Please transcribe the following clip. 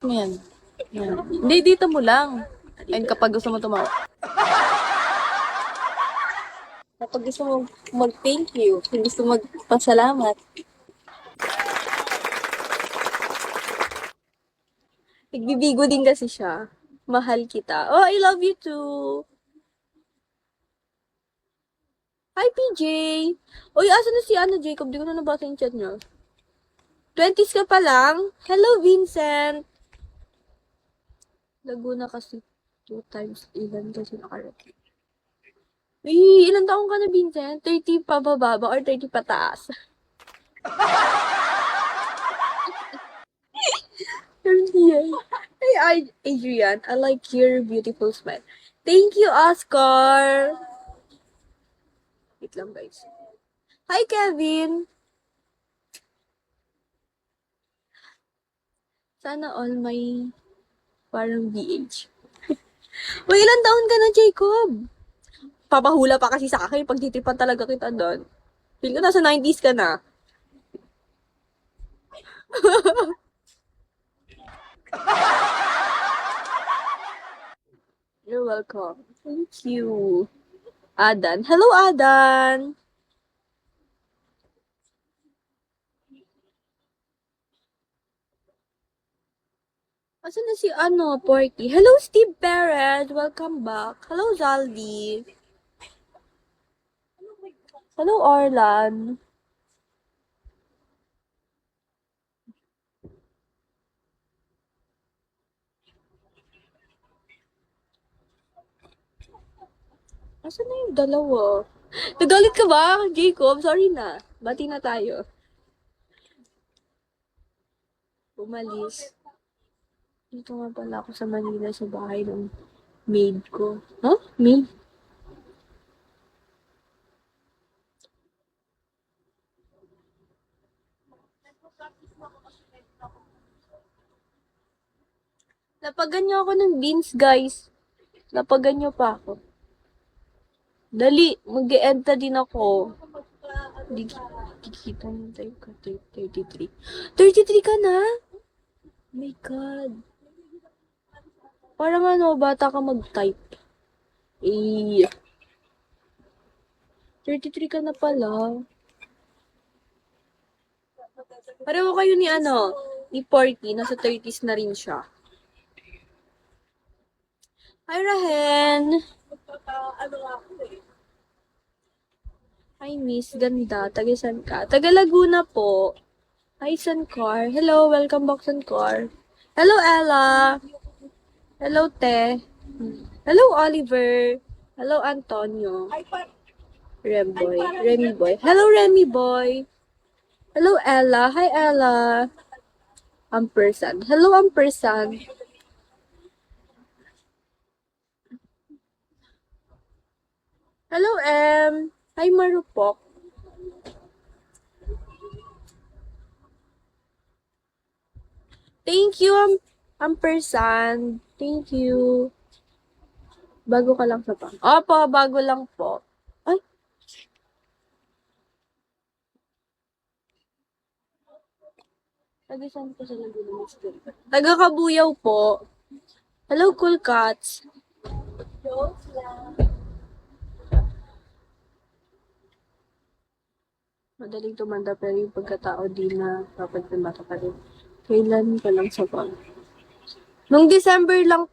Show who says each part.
Speaker 1: Yan. Yan. Hindi, dito mo lang. And kapag gusto mo tumawa. Kapag gusto mo mag-thank you, kung gusto magpasalamat, nagbibigo din kasi siya. Mahal kita. Oh, I love you too. Hi, PJ. Uy, asa na si Jacob? Di ko na nabasa yung chat niya. 20s ka pa lang? Hello, Vincent. Laguna kasi 2 times ilan kasi nakarating. Uy, ilan taong ka na, Vincent? 30 pa bababa or 30 pataas? Hey, Adrian, I like your beautiful smile. Thank you, Oscar. Wait lang, guys. Hi, Kevin. Sana all my parang BH. Uy, ilan taon ka na, Jacob? Papahula pa kasi sa akin pag titipan talaga kita doon. Feel ko nasa 90s ka na. You're welcome. Thank you. Adan. Hello, Adan. Asan na si Porky? Hello, Steve Perez. Welcome back. Hello, Zaldi. Hello, Orlan. Asan na yung dalawa? Nagalit ka ba, Jacob? Sorry na. Bati na tayo. Umalis. Dito nga pala ako sa Manila sa bahay ng maid ko. Huh? Maid? Lapagan niyo ako ng beans, guys. Lapagan niyo pa ako. Dali, mag-e-end na din ako. Di kikita mo tayo ka, 33. 33 ka na? Oh my God. Parang bata ka mag-type. Eh, 33 ka na pala. Pareho kayo ni Porky. Nasa 30s na rin siya. Hi, Rahen! Hi, Miss. Ganda. Taga-san ka? Taga Laguna po. Hi, Sancor. Hello, welcome back, Sancor. Hello, Ella. Hello, Te. Hello, Oliver. Hello, Antonio. Remboy. Remy Boy. Hello, Remy Boy. Hello, Ella. Hi, Ella. Ampersand. Hello, Ampersand. Hello, M. Hi, Marupok. Thank you, Ampersand. Thank you. Bago ka lang sa pang. Opo, bago lang po. Ay. Taga-saan po sa Laguna Master? Taga Kabuyaw po. Hello, cool cats. Madaling tumanda pero yung pagkatao di na dapat ng bata pa rin. Kailan pa lang sa pang? Nung December lang